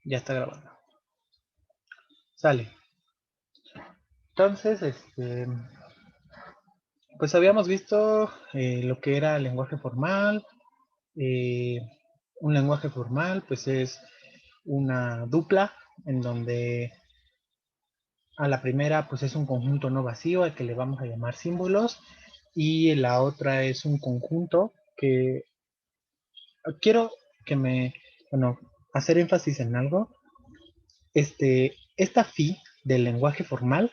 Ya está grabando. Sale. Entonces, pues habíamos visto lo que era el lenguaje formal. Eh, un lenguaje formal, pues es una dupla en donde a la primera, pues es un conjunto no vacío al que le vamos a llamar símbolos, y la otra es un conjunto que quiero que bueno, hacer énfasis en algo. Esta phi del lenguaje formal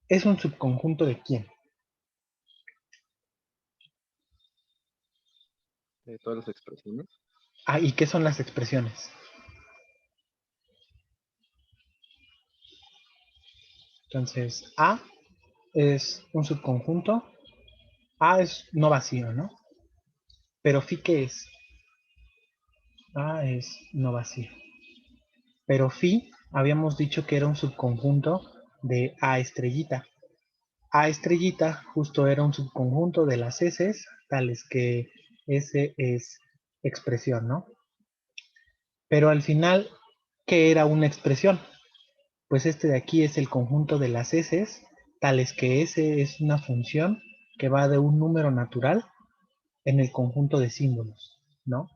es un subconjunto de quién. De todas las expresiones. Ah, ¿y qué son las expresiones? Entonces, A es un subconjunto. A es no vacío, ¿no? Pero phi, ¿qué es? A es no vacío. Pero phi, habíamos dicho que era un subconjunto de A estrellita. A estrellita justo era un subconjunto de las S, tales que S es expresión, ¿no? Pero al final, ¿qué era una expresión? Pues este de aquí es el conjunto de las S, tales que S es una función que va de un número natural en el conjunto de símbolos, ¿no?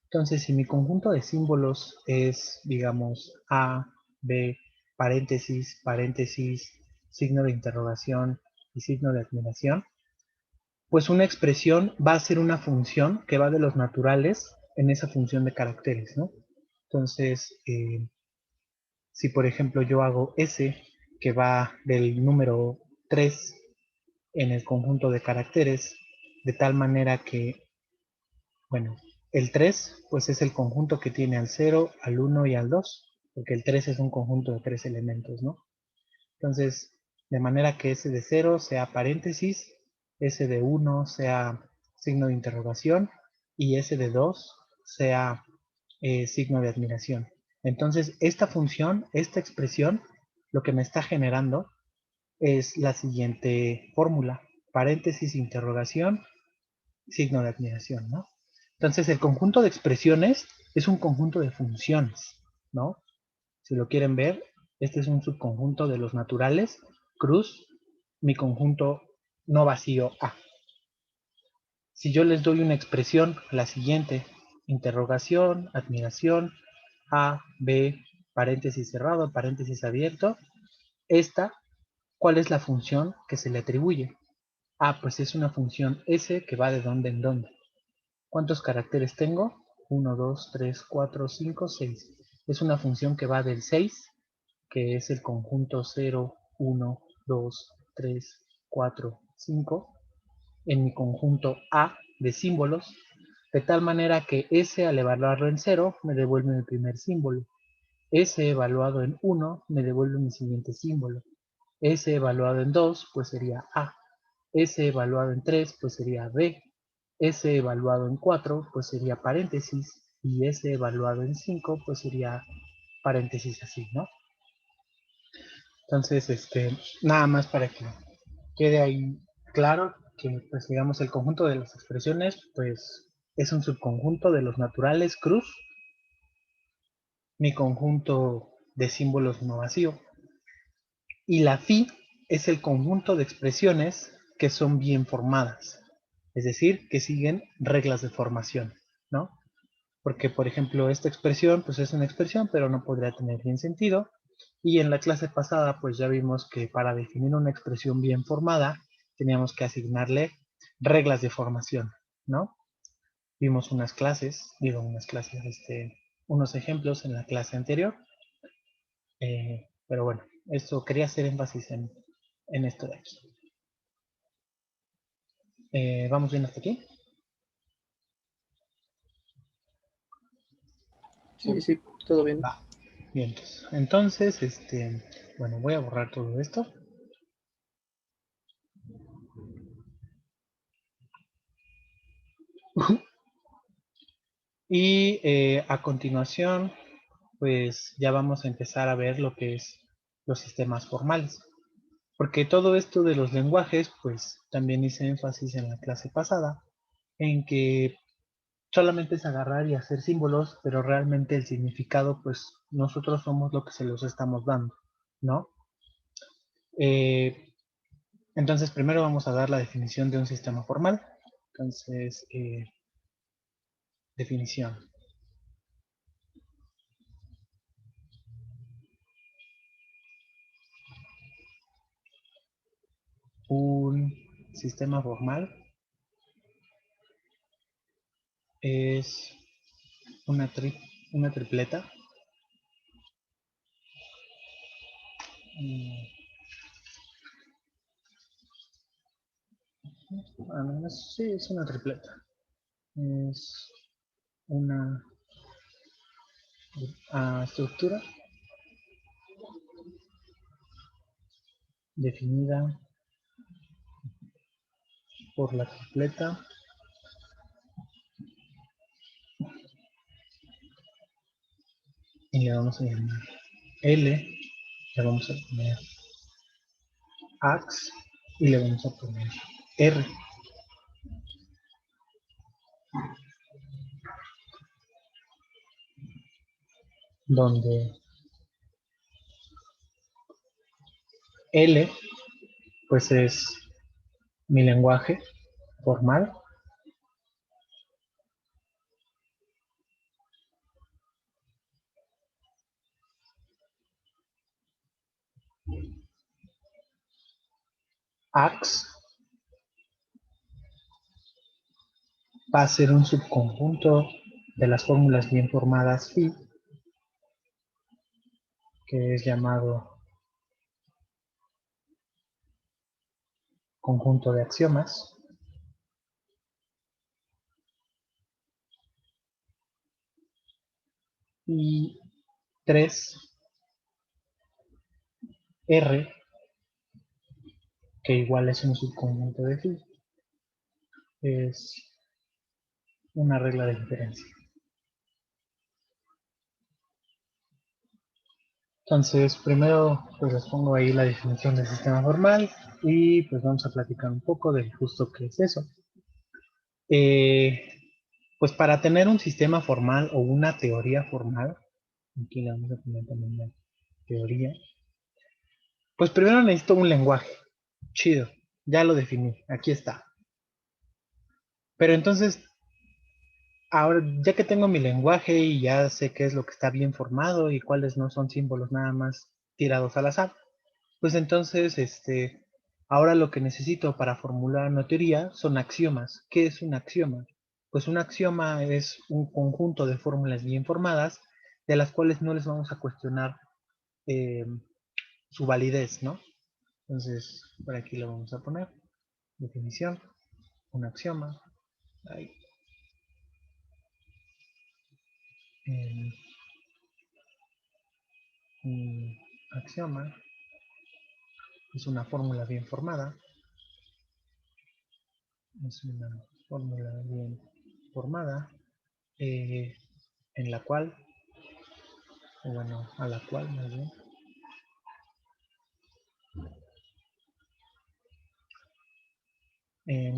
Entonces, si mi conjunto de símbolos es, digamos, A, B, paréntesis, paréntesis, signo de interrogación y signo de admiración, pues una expresión va a ser una función que va de los naturales en esa función de caracteres, ¿no? Entonces, si por ejemplo yo hago S, que va del número 3 en el conjunto de caracteres, de tal manera que, bueno, el 3 pues es el conjunto que tiene al 0, al 1 y al 2, porque el 3 es un conjunto de 3 elementos, ¿no? Entonces, de manera que S de 0 sea paréntesis, S de 1 sea signo de interrogación y S de 2 sea signo de admiración. Entonces, esta función, esta expresión, lo que me está generando es la siguiente fórmula: paréntesis, interrogación, signo de admiración, ¿no? Entonces, el conjunto de expresiones es un conjunto de funciones, ¿no? Si lo quieren ver, este es un subconjunto de los naturales, cruz, mi conjunto no vacío A. Si yo les doy una expresión, la siguiente: interrogación, admiración, A, B, paréntesis cerrado, paréntesis abierto, esta, ¿cuál es la función que se le atribuye? Ah, pues es una función S que va de dónde en dónde. ¿Cuántos caracteres tengo? 1, 2, 3, 4, 5, 6. Es una función que va del 6, que es el conjunto 0, 1, 2, 3, 4, 5, en mi conjunto A de símbolos, de tal manera que S al evaluarlo en 0 me devuelve mi primer símbolo. S evaluado en 1 me devuelve mi siguiente símbolo. S evaluado en 2 pues sería A. S evaluado en 3 pues sería B. S evaluado en 4 pues sería paréntesis. Y S evaluado en 5 pues sería paréntesis así, ¿no? Entonces, nada más para que quede ahí claro que, pues digamos, el conjunto de las expresiones, pues es un subconjunto de los naturales cruz, mi conjunto de símbolos no vacío. Y la phi es el conjunto de expresiones que son bien formadas, es decir, que siguen reglas de formación, ¿no? Porque, por ejemplo, esta expresión, pues es una expresión, pero no podría tener bien sentido. Y en la clase pasada, pues ya vimos que para definir una expresión bien formada, teníamos que asignarle reglas de formación, ¿no? Vimos unos ejemplos en la clase anterior. Pero bueno, eso quería hacer énfasis en esto de aquí. ¿Vamos bien hasta aquí? Sí, sí, todo bien. Va. Bien, entonces, bueno, voy a borrar todo esto. Y a continuación, pues ya vamos a empezar a ver lo que es los sistemas formales. Porque todo esto de los lenguajes, pues también hice énfasis en la clase pasada, en que solamente es agarrar y hacer símbolos, pero realmente el significado, pues nosotros somos lo que se los estamos dando, ¿no? Entonces, primero vamos a dar la definición de un sistema formal. Entonces, definición. Un sistema formal es una tripleta sí, es una tripleta. Es una estructura definida por la tripleta y le vamos a llamar L, le vamos a poner Ax y le vamos a poner R. Donde L pues es mi lenguaje formal. Ax va a ser un subconjunto de las fórmulas bien formadas phi, que es llamado conjunto de axiomas. Y 3R, que igual es un subconjunto de phi, es una regla de inferencia. Entonces, primero pues les pongo ahí la definición del sistema formal y pues vamos a platicar un poco de justo qué es eso. Pues para tener un sistema formal o una teoría formal, aquí le vamos a poner también una teoría, pues primero necesito un lenguaje. Chido, ya lo definí, aquí está. Pero entonces, ahora ya que tengo mi lenguaje y ya sé qué es lo que está bien formado y cuáles no son símbolos nada más tirados al azar, pues entonces, ahora lo que necesito para formular una teoría son axiomas. ¿Qué es un axioma? Pues un axioma es un conjunto de fórmulas bien formadas de las cuales no les vamos a cuestionar su validez, ¿no? Entonces, por aquí lo vamos a poner. Definición, un axioma. Ahí. Un axioma es una fórmula bien formada. Es una fórmula bien formada en la cual, o bueno, a la cual más bien,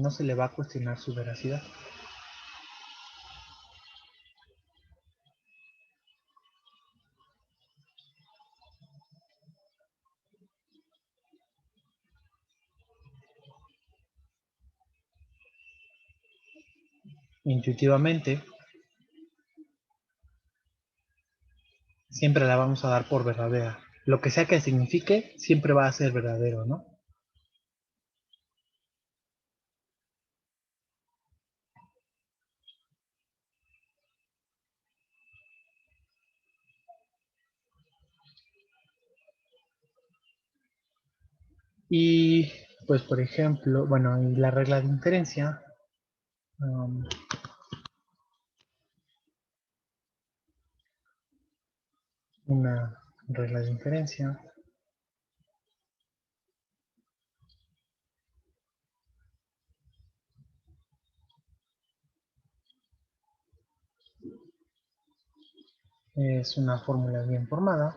no se le va a cuestionar su veracidad. Intuitivamente, siempre la vamos a dar por verdadera. Lo que sea que signifique, siempre va a ser verdadero, ¿no? Y, pues, por ejemplo, bueno, y la regla de inferencia, una regla de inferencia es una fórmula bien formada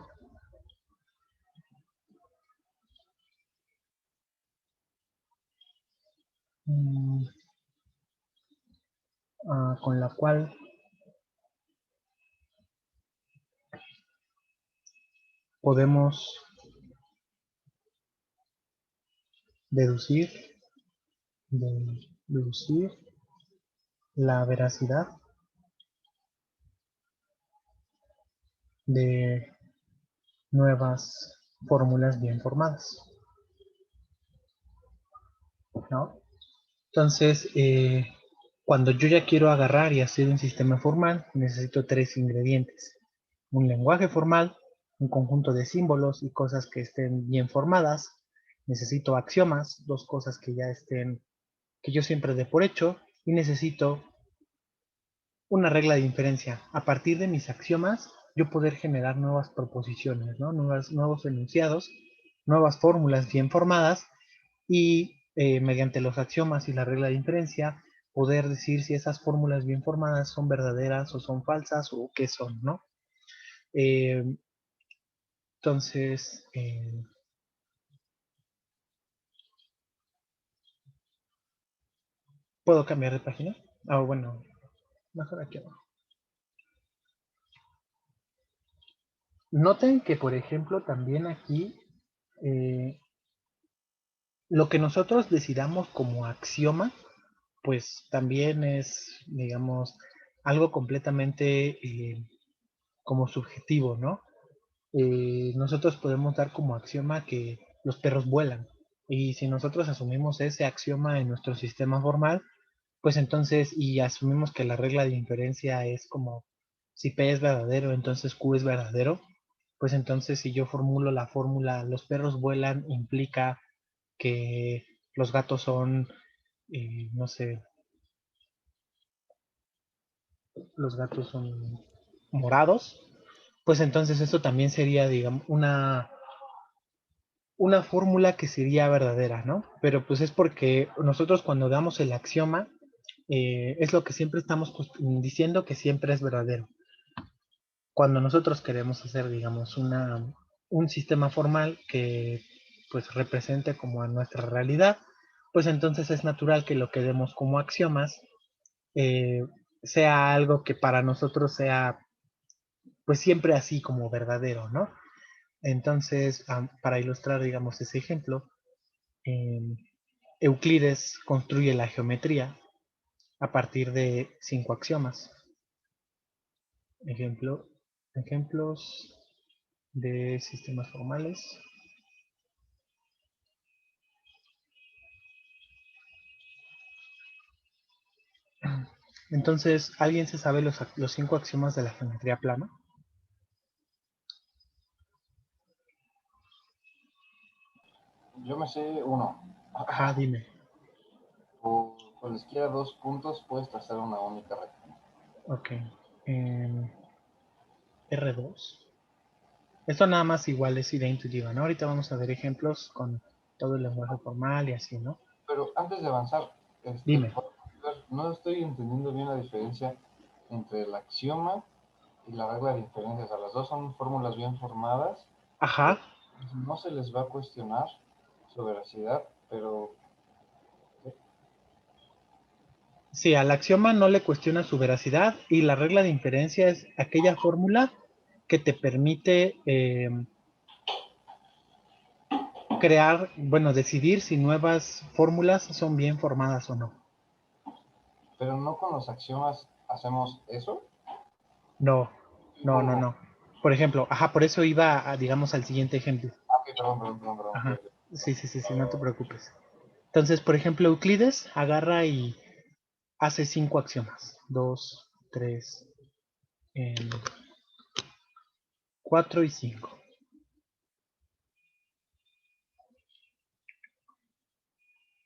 forma con la cual podemos deducir la veracidad de nuevas fórmulas bien formadas, ¿no? Entonces, cuando yo ya quiero agarrar y hacer un sistema formal, necesito 3 ingredientes. Un lenguaje formal, un conjunto de símbolos y cosas que estén bien formadas. Necesito axiomas, 2 cosas que ya estén, que yo siempre dé por hecho. Y necesito una regla de inferencia. A partir de mis axiomas, yo poder generar nuevas proposiciones, ¿no? Nuevos enunciados, nuevas fórmulas bien formadas y mediante los axiomas y la regla de inferencia poder decir si esas fórmulas bien formadas son verdaderas o son falsas o qué son, ¿no? Entonces, ¿puedo cambiar de página? Ah, bueno, mejor aquí abajo. Noten que, por ejemplo, también aquí lo que nosotros decidamos como axioma, pues también es, digamos, algo completamente como subjetivo, ¿no? Nosotros podemos dar como axioma que los perros vuelan. Y si nosotros asumimos ese axioma en nuestro sistema formal, pues entonces, y asumimos que la regla de inferencia es como, si P es verdadero, entonces Q es verdadero, pues entonces si yo formulo la fórmula, los perros vuelan, implica que los gatos son, no sé, los gatos son morados, pues entonces eso también sería, digamos, una fórmula que sería verdadera, ¿no? Pero pues es porque nosotros cuando damos el axioma, es lo que siempre estamos diciendo que siempre es verdadero. Cuando nosotros queremos hacer, digamos, un sistema formal que pues represente como a nuestra realidad, pues entonces es natural que lo que demos como axiomas eh, sea algo que para nosotros sea pues siempre así como verdadero, ¿no? Entonces, para ilustrar, digamos, ese ejemplo, Euclides construye la geometría a partir de 5 axiomas. Ejemplos de sistemas formales. Entonces, ¿alguien se sabe los 5 axiomas de la geometría plana? Yo me sé uno. Ajá, dime. Por cualesquiera 2 puntos puedes trazar una única recta. Ok. R2. Esto nada más igual es idea intuitiva, ¿no? Ahorita vamos a ver ejemplos con todo el lenguaje formal y así, ¿no? Pero antes de avanzar, Dime. no estoy entendiendo bien la diferencia entre el axioma y la regla de inferencia. O sea, las dos son fórmulas bien formadas. Ajá. No se les va a cuestionar su veracidad, pero Sí, al axioma no le cuestiona su veracidad y la regla de inferencia es aquella fórmula que te permite crear, bueno, decidir si nuevas fórmulas son bien formadas o no. pero no con los axiomas hacemos eso. No. Por ejemplo, ajá, por eso iba, digamos, al siguiente ejemplo. Ok, perdón. Ajá. Okay. Sí, no te preocupes. Entonces, por ejemplo, Euclides agarra y hace 5 axiomas. 2, 3, 4 y 5.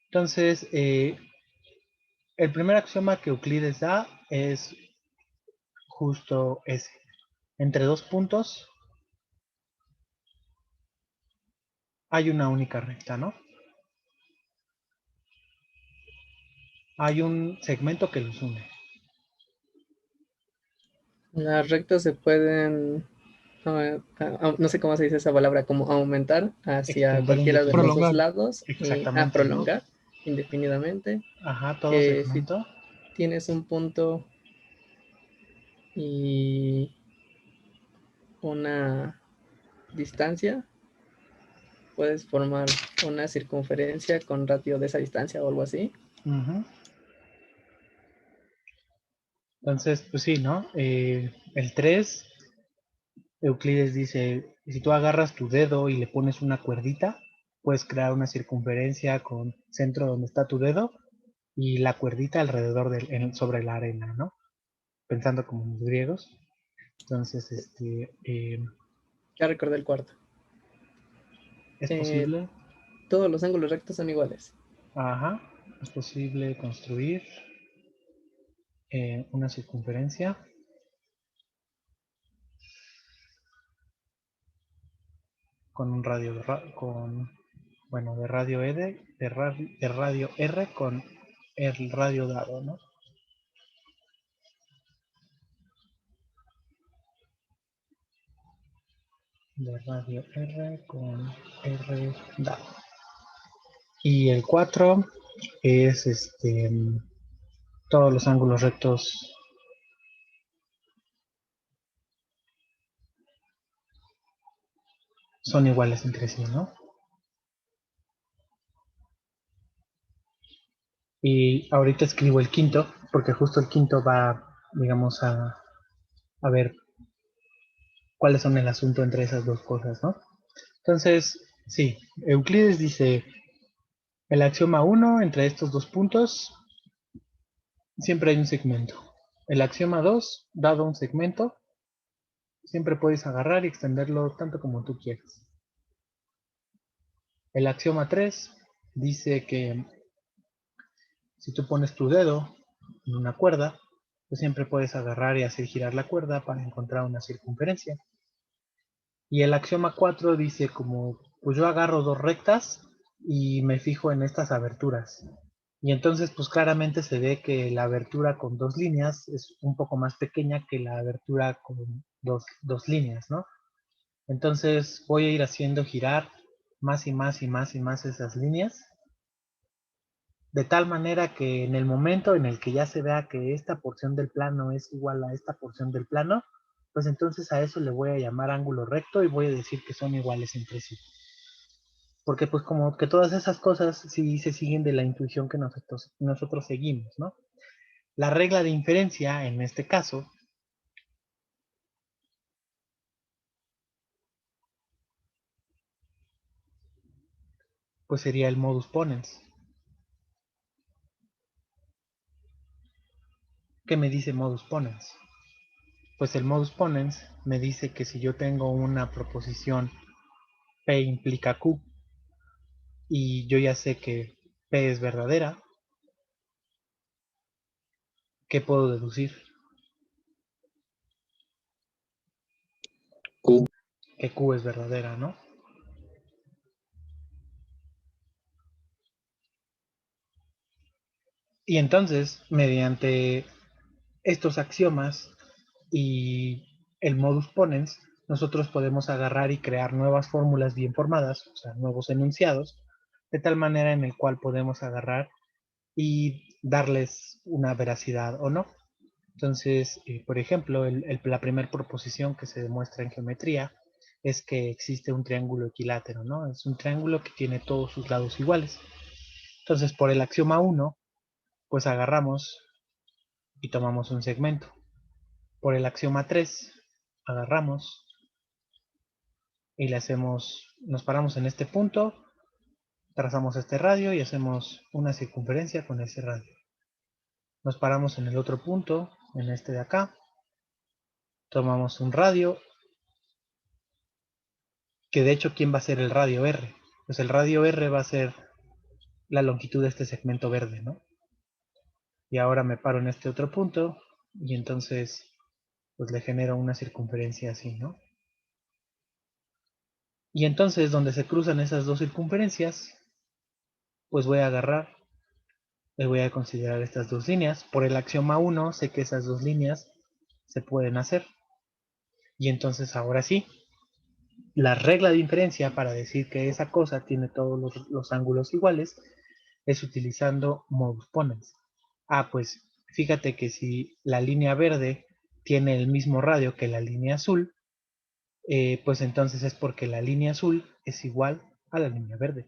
Entonces, el primer axioma que Euclides da es justo ese. Entre 2 puntos hay una única recta, ¿no? Hay un segmento que los une. Las rectas se pueden, no sé cómo se dice esa palabra, como aumentar hacia Extender cualquiera de los dos indefinidamente. lados y Exactamente. prolongar indefinidamente. Ajá, todo Que si segmento. tienes un punto y una distancia, puedes formar una circunferencia con radio de esa distancia o algo así. Ujú. Entonces, pues sí, ¿no? El 3, Euclides dice, si tú agarras tu dedo y le pones una cuerdita, puedes crear una circunferencia con centro donde está tu dedo y la cuerdita alrededor sobre la arena, ¿no? Pensando como los griegos. Entonces, Ya recordé el cuarto. ¿es posible? Todos los ángulos rectos son iguales. Ajá, es posible construir una circunferencia con un radio de radio de radio R con el radio dado, ¿no? De radio R con R dado. Y el 4 es todos los ángulos rectos son iguales entre sí, ¿no? Y ahorita escribo el quinto, porque justo el quinto va, digamos, a ver cuáles son el asunto entre esas dos cosas, ¿no? Entonces, sí, Euclides dice, el axioma 1, entre estos dos puntos, siempre hay un segmento. El axioma 2, dado un segmento, siempre puedes agarrar y extenderlo tanto como tú quieras. El axioma 3 dice que si tú pones tu dedo en una cuerda, pues siempre puedes agarrar y hacer girar la cuerda para encontrar una circunferencia. Y el axioma 4 dice como, pues yo agarro dos rectas y me fijo en estas aberturas. Y entonces pues claramente se ve que la abertura con dos líneas es un poco más pequeña que la abertura con dos líneas, ¿no? Entonces voy a ir haciendo girar más y más y más y más esas líneas, de tal manera que en el momento en el que ya se vea que esta porción del plano es igual a esta porción del plano, pues entonces a eso le voy a llamar ángulo recto y voy a decir que son iguales entre sí. Porque pues como que todas esas cosas sí se siguen de la intuición que nosotros seguimos, ¿no? La regla de inferencia, en este caso, pues sería el modus ponens. ¿Qué me dice modus ponens? Pues el modus ponens me dice que si yo tengo una proposición P implica Q y yo ya sé que P es verdadera, ¿qué puedo deducir? Q. Que Q es verdadera, ¿no? Y entonces, mediante estos axiomas y el modus ponens, nosotros podemos agarrar y crear nuevas fórmulas bien formadas, o sea, nuevos enunciados, de tal manera en el cual podemos agarrar y darles una veracidad o no. Entonces, por ejemplo, la primera proposición que se demuestra en geometría es que existe un triángulo equilátero, ¿no? Es un triángulo que tiene todos sus lados iguales. Entonces, por el axioma 1, pues agarramos y tomamos un segmento. Por el axioma 3, agarramos y le hacemos, nos paramos en este punto, trazamos este radio y hacemos una circunferencia con ese radio. Nos paramos en el otro punto, en este de acá, tomamos un radio, que de hecho, ¿quién va a ser el radio R? Pues el radio R va a ser la longitud de este segmento verde, ¿no? Y ahora me paro en este otro punto y entonces pues le genero una circunferencia así, ¿no? Y entonces donde se cruzan esas dos circunferencias, pues voy a agarrar, le voy a considerar estas dos líneas. Por el axioma 1 sé que esas dos líneas se pueden hacer. Y entonces ahora sí, la regla de inferencia para decir que esa cosa tiene todos los ángulos iguales es utilizando modus ponens. Ah, pues fíjate que si la línea verde tiene el mismo radio que la línea azul, pues entonces es porque la línea azul es igual a la línea verde.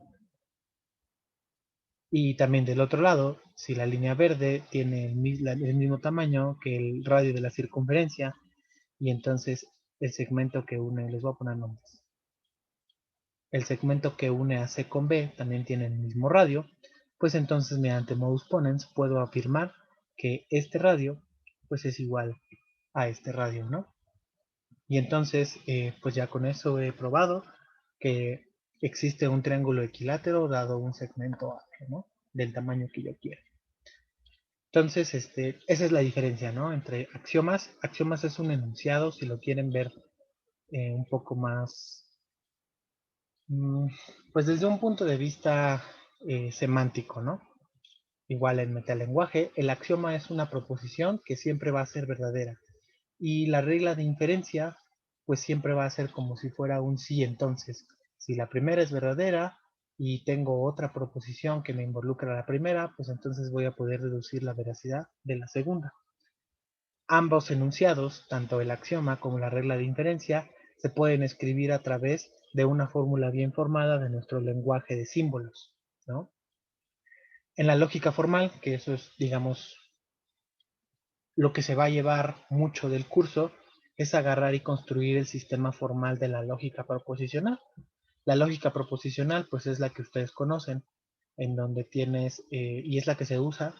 Y también del otro lado, si la línea verde tiene el mismo tamaño que el radio de la circunferencia, y entonces el segmento que une, les voy a poner nombres. El segmento que une a C con B también tiene el mismo radio, pues entonces mediante modus ponens puedo afirmar que este radio pues es igual a este radio, ¿no? Y entonces pues ya con eso he probado que existe un triángulo equilátero dado un segmento amplio, ¿no? Del tamaño que yo quiera. Entonces, esa es la diferencia, ¿no? Entre axiomas. Axiomas es un enunciado, si lo quieren ver un poco más, pues desde un punto de vista semántico, ¿no? Igual en metalenguaje, el axioma es una proposición que siempre va a ser verdadera. Y la regla de inferencia, pues siempre va a ser como si fuera un sí entonces. Si la primera es verdadera y tengo otra proposición que me involucra a la primera, pues entonces voy a poder deducir la veracidad de la segunda. Ambos enunciados, tanto el axioma como la regla de inferencia, se pueden escribir a través de una fórmula bien formada de nuestro lenguaje de símbolos, ¿no? En la lógica formal, que eso es, digamos, lo que se va a llevar mucho del curso, es agarrar y construir el sistema formal de la lógica proposicional. La lógica proposicional, pues es la que ustedes conocen, en donde tienes, y es la que se usa,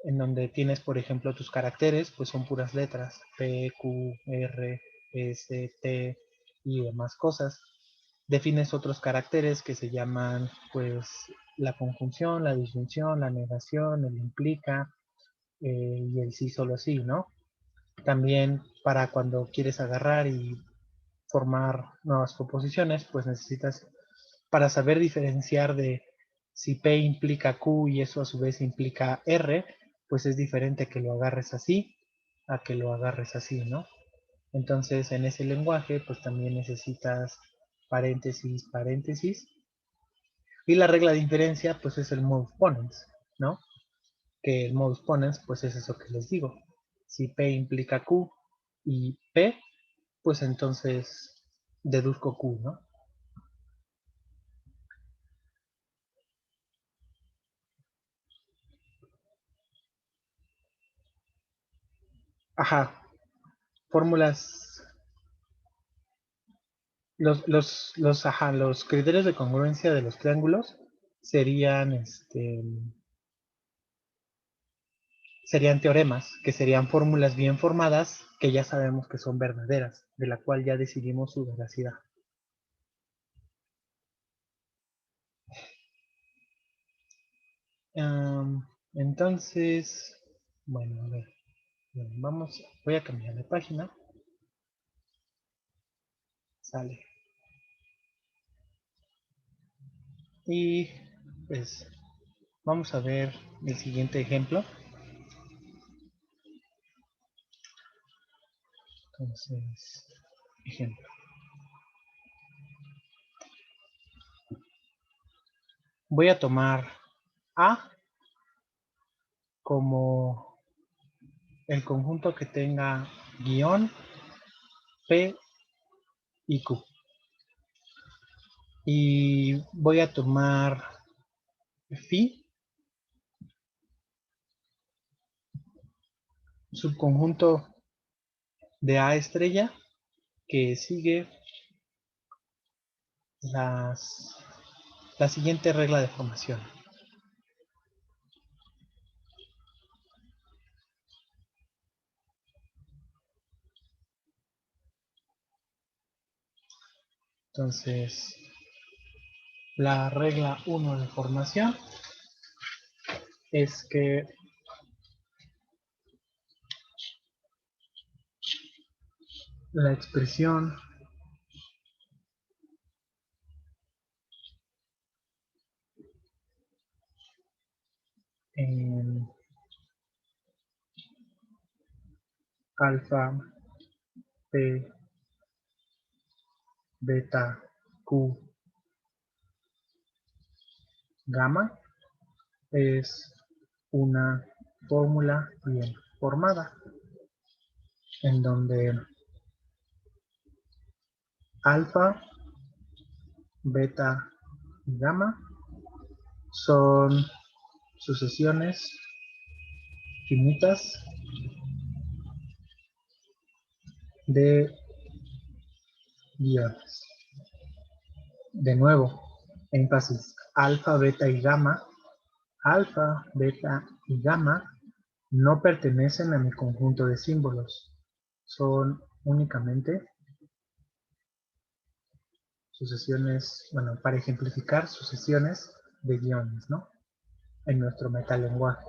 en donde tienes, por ejemplo, tus caracteres, pues son puras letras, P, Q, R, S, T y demás cosas. Defines otros caracteres que se llaman, pues, la conjunción, la disyunción, la negación, el implica y el sí solo sí, ¿no? También para cuando quieres agarrar y formar nuevas proposiciones, pues necesitas, para saber diferenciar de si P implica Q y eso a su vez implica R, pues es diferente que lo agarres así a que lo agarres así, ¿no? Entonces en ese lenguaje pues también necesitas paréntesis, paréntesis. Y la regla de inferencia pues es el modus ponens, ¿no? Que el modus ponens pues es eso que les digo. Si P implica Q y P, pues entonces deduzco Q, ¿no? Ajá, fórmulas, los criterios de congruencia de los triángulos serían, serían teoremas, que serían fórmulas bien formadas que ya sabemos que son verdaderas, de la cual ya decidimos su veracidad. Entonces, bueno, a ver, voy a cambiar de página. Sale. Y pues vamos a ver el siguiente ejemplo. Entonces, ejemplo. Voy a tomar A como el conjunto que tenga guión, P y Q. Y voy a tomar phi, subconjunto de A estrella, que sigue la siguiente regla de formación. Entonces, la regla 1 de formación es que la expresión en alfa, P, beta, Q, gamma es una fórmula bien formada. en donde alfa, beta y gamma son sucesiones finitas de guiones. De nuevo, énfasis, alfa, beta y gamma no pertenecen a mi conjunto de símbolos. Son únicamente sucesiones, bueno, para ejemplificar sucesiones de guiones, ¿no? En nuestro metalenguaje.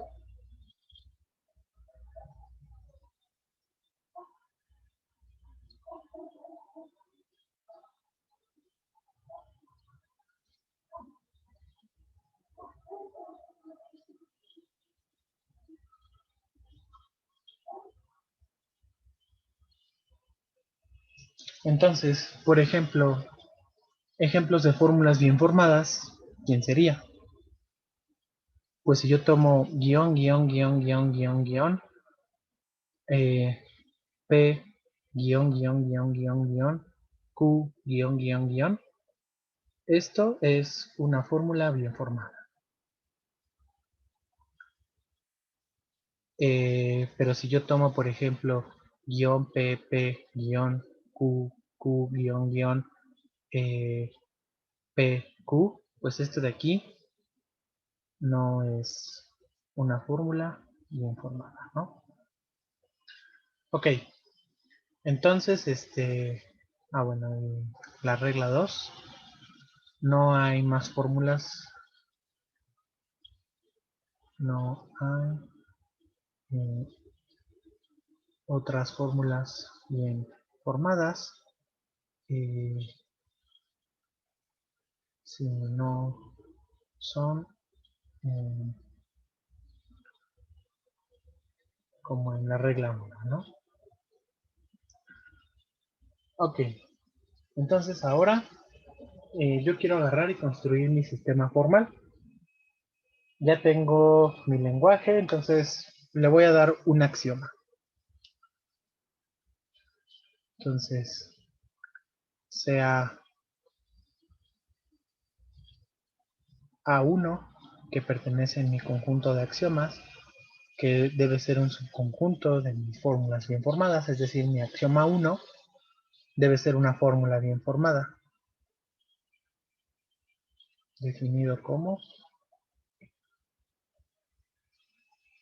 Entonces, por ejemplo, ejemplos de fórmulas bien formadas, ¿quién sería? Pues si yo tomo guión, P, Q, esto es una fórmula bien formada. Pero si yo tomo, por ejemplo, guión P, guión Q, PQ, pues esto de aquí no es una fórmula bien formada, ¿no? Ok, entonces, bueno, la regla 2, no hay más fórmulas, no hay otras fórmulas bien formadas, si no son como en la regla 1, ¿no? Ok, entonces ahora yo quiero agarrar y construir mi sistema formal. Ya tengo mi lenguaje, entonces le voy a dar un axioma. Entonces, sea A1, que pertenece en mi conjunto de axiomas, que debe ser un subconjunto de mis fórmulas bien formadas, es decir, mi axioma 1 debe ser una fórmula bien formada, definido como,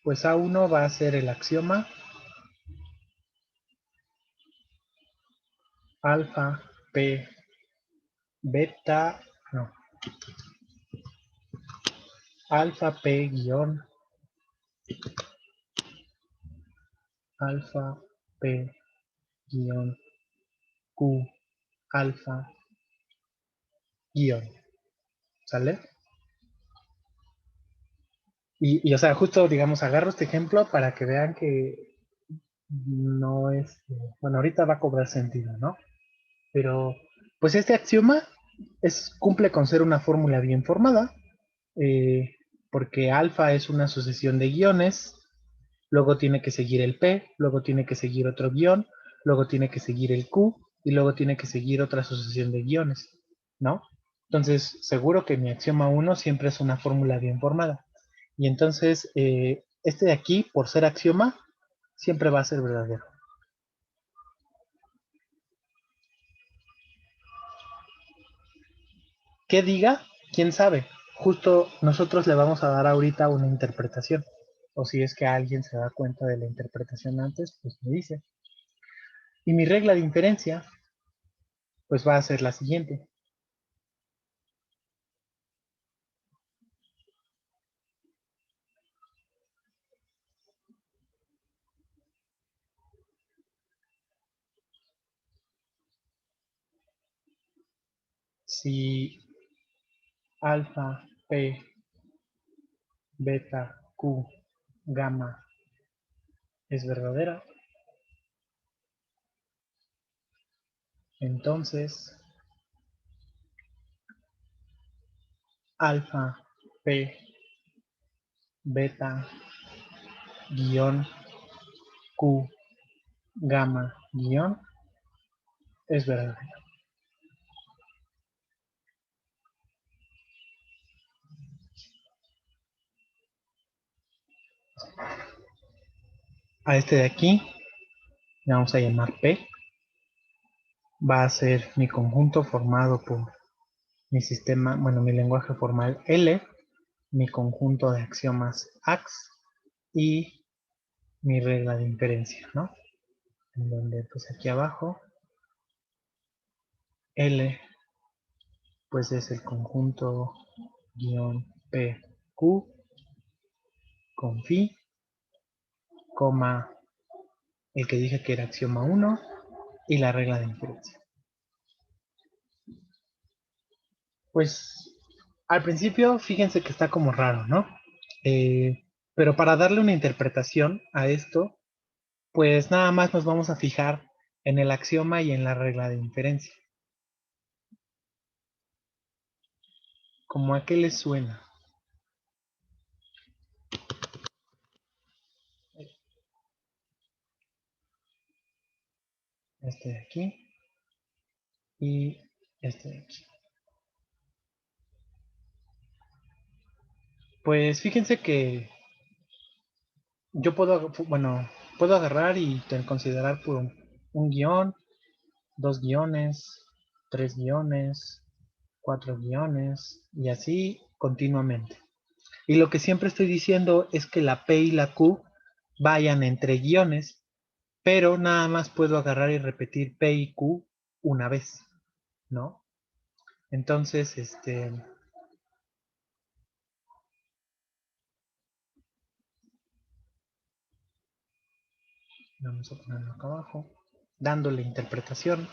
pues A1 va a ser el axioma alfa, P, beta, no, alfa, P, guión, alfa, P, guión, Q, alfa, guión, ¿sale? O sea, justo, digamos, agarro este ejemplo para que vean que no es, bueno, ahorita va a cobrar sentido, ¿no? Pero, pues este axioma cumple con ser una fórmula bien formada, porque alfa es una sucesión de guiones, luego tiene que seguir el P, luego tiene que seguir otro guión, luego tiene que seguir el Q, y luego tiene que seguir otra sucesión de guiones, ¿no? Entonces, seguro que mi axioma 1 siempre es una fórmula bien formada. Y entonces, este de aquí, por ser axioma, siempre va a ser verdadero. ¿Qué diga? ¿Quién sabe? Justo nosotros le vamos a dar ahorita una interpretación. O si es que alguien se da cuenta de la interpretación antes, pues me dice. Y mi regla de inferencia, pues va a ser la siguiente. Si alfa, P, beta, Q, gamma es verdadera, entonces alfa, P, beta, guión, Q, gamma guión es verdadero. A este de aquí le vamos a llamar P. Va a ser mi conjunto formado por mi sistema, bueno, mi lenguaje formal L, mi conjunto de axiomas AX y mi regla de inferencia, ¿no? En donde pues aquí abajo L pues es el conjunto guión PQ con phi, coma el que dije que era axioma 1 y la regla de inferencia. Pues al principio fíjense que está como raro, ¿no? Pero para darle una interpretación a esto, pues nada más nos vamos a fijar en el axioma y en la regla de inferencia. ¿Cómo a qué les suena? Este de aquí y este de aquí. Pues fíjense que yo puedo, bueno, puedo agarrar y considerar por un guión, 2 guiones, 3 guiones, 4 guiones y así continuamente. Y lo que siempre estoy diciendo es que la P y la Q vayan entre guiones, pero nada más puedo agarrar y repetir P y Q una vez, ¿no? Entonces, vamos a ponerlo acá abajo, dándole interpretación.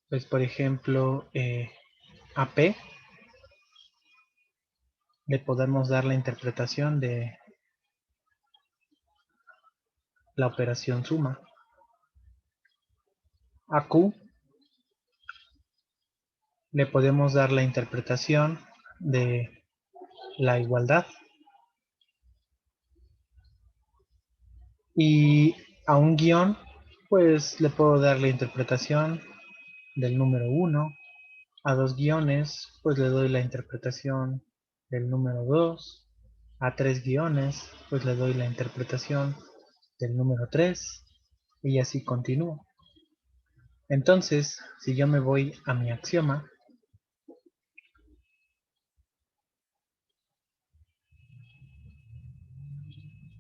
Pues, por ejemplo, a P le podemos dar la interpretación de la operación suma. A Q le podemos dar la interpretación de la igualdad. Y a un guión, pues le puedo dar la interpretación del número 1. A 2 guiones, pues le doy la interpretación del número 2. A 3 guiones, pues le doy la interpretación del número 3. Y así continúo. Entonces, si yo me voy a mi axioma,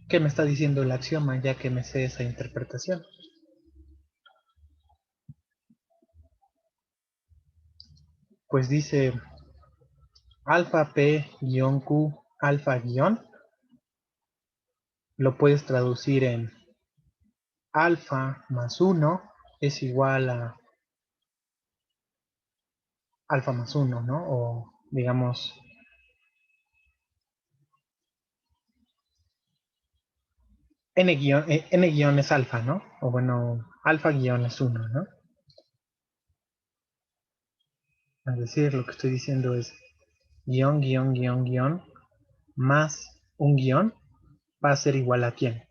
¿qué me está diciendo el axioma ya que me sé esa interpretación? Pues dice alfa p guión q alfa guión, lo puedes traducir en alfa más 1 es igual a alfa más 1, ¿no? O digamos, n guión es alfa, ¿no? O bueno, alfa guión es 1, ¿no? Es decir, lo que estoy diciendo es guión, guión, guión, guión, más un guión va a ser igual a ¿quién?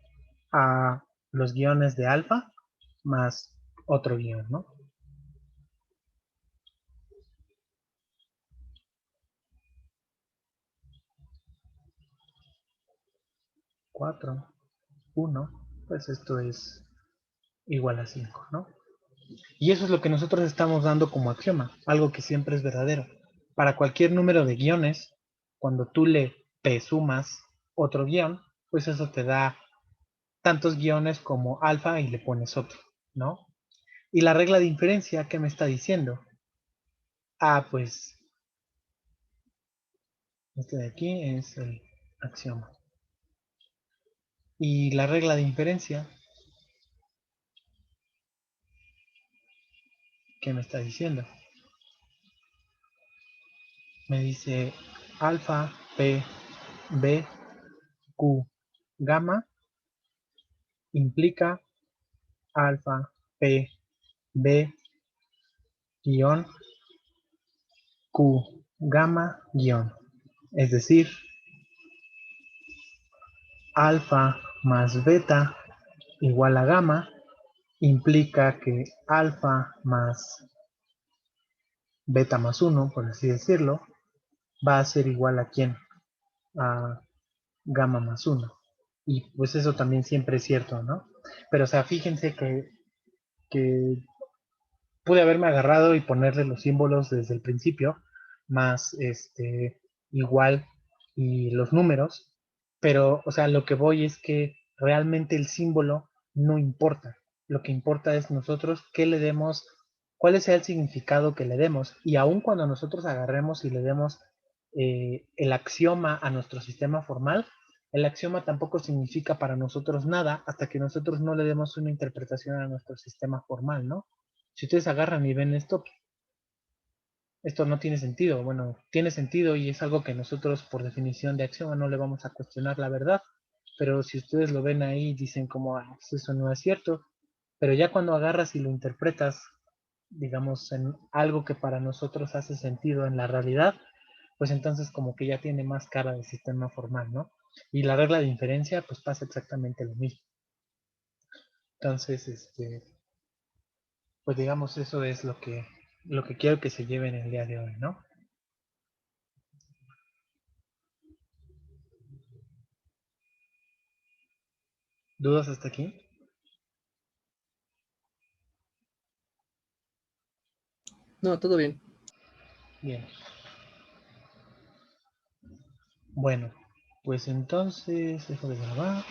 A los guiones de alfa más otro guión, ¿no? 4, 1, pues esto es igual a 5, ¿no? Y eso es lo que nosotros estamos dando como axioma, algo que siempre es verdadero. Para cualquier número de guiones, cuando tú le sumas otro guión, pues eso te da tantos guiones como alfa y le pones otro, ¿no? Y la regla de inferencia, ¿qué me está diciendo? Ah, pues este de aquí es el axioma. Y la regla de inferencia, ¿qué me está diciendo? Me dice alfa, p, b, q, gamma implica alfa, p, b, guión, q, gamma guión. Es decir, alfa más beta igual a gamma implica que alfa más beta más 1, por así decirlo, va a ser igual a ¿quién? A gamma más 1. Y pues eso también siempre es cierto, ¿no? Pero o sea, fíjense que pude haberme agarrado y ponerle los símbolos desde el principio, más igual y los números, pero o sea, lo que voy es que realmente el símbolo no importa. Lo que importa es nosotros qué le demos, cuál sea el significado que le demos. Y aun cuando nosotros agarremos y le demos el axioma a nuestro sistema formal, el axioma tampoco significa para nosotros nada hasta que nosotros no le demos una interpretación a nuestro sistema formal, ¿no? Si ustedes agarran y ven esto no tiene sentido. Bueno, tiene sentido y es algo que nosotros por definición de axioma no le vamos a cuestionar la verdad. Pero si ustedes lo ven ahí, dicen como, pues eso no es cierto. Pero ya cuando agarras y lo interpretas, digamos, en algo que para nosotros hace sentido en la realidad, pues entonces como que ya tiene más cara de sistema formal, ¿no? Y la regla de inferencia, pues pasa exactamente lo mismo. Entonces, pues digamos, eso es lo que quiero que se lleven el día de hoy, ¿no? ¿Dudas hasta aquí? No, todo bien. Bien. Bueno, pues entonces dejo de grabar.